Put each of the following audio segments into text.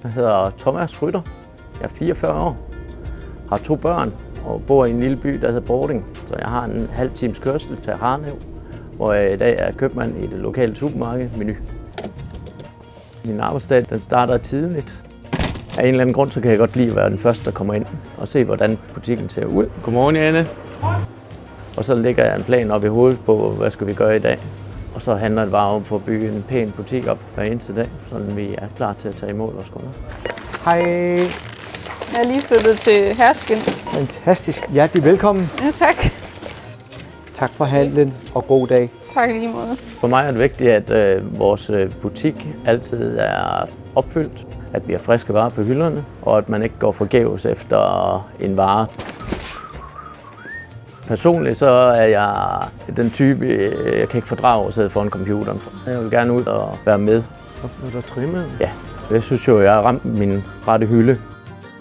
Jeg hedder Thomas Rytter. Jeg er 44 år, har 2 børn og bor i en lille by, der hedder Bording. Så jeg har en halv times kørsel til Harlev, hvor jeg i dag er købmand i det lokale supermarked Meny. Min arbejdsdag den starter tidligt. Af en eller anden grund så kan jeg godt lide at være den første, der kommer ind og se, hvordan butikken ser ud. Godmorgen, Anne. Og så lægger jeg en plan op i hovedet på, hvad skal vi gøre i dag. Og så handler det bare om at bygge en pæn butik op hver eneste dag, så vi er klar til at tage imod vores kunder. Hej. Jeg er lige flyttet til Hersken. Fantastisk. Hjertelig velkommen. Ja, tak. Tak for handlen og god dag. Tak lige måde. For mig er det vigtigt, at vores butik altid er opfyldt, at vi har friske varer på hylderne, og at man ikke går forgæves efter en vare. Personligt så er jeg den type, jeg kan ikke fordrage at sidde foran computeren. Jeg vil gerne ud og være med. Er der trimmet? Ja, jeg synes jo, jeg har ramt min rette hylde.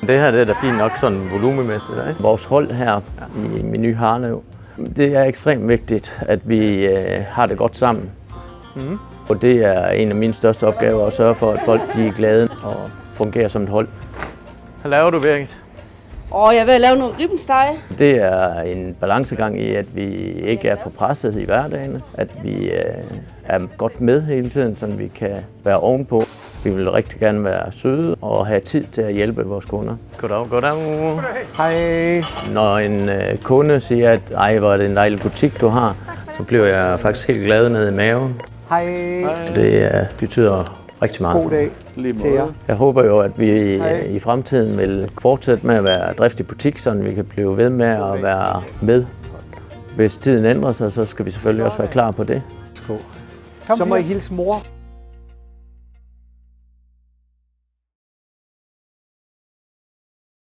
Det her det er da fint nok sådan volumemæssigt. Ikke? Vores hold her i Meny Harlev, det er ekstremt vigtigt, at vi har det godt sammen. Og det er en af mine største opgaver at sørge for, at folk de er glade og fungerer som et hold. Hvad laver du, Birgit? Jeg vil lave nogle ribbensteg. Det er en balancegang i, at vi ikke er for presset i hverdagen, at vi er godt med hele tiden, så vi kan være ovenpå. Vi vil rigtig gerne være søde og have tid til at hjælpe vores kunder. Goddag, goddag. Hej. Når en kunde siger, at ej, hvor er det en dejlig butik, du har, så bliver jeg faktisk helt glad nede i maven. Hej. Det betyder rigtig meget. God dag til jer. Jeg håber jo, at vi i fremtiden vil fortsætte med at være driftig butik, så vi kan blive ved med at være med. Hvis tiden ændrer sig, så skal vi selvfølgelig også være klar på det. Så må I hilse mor.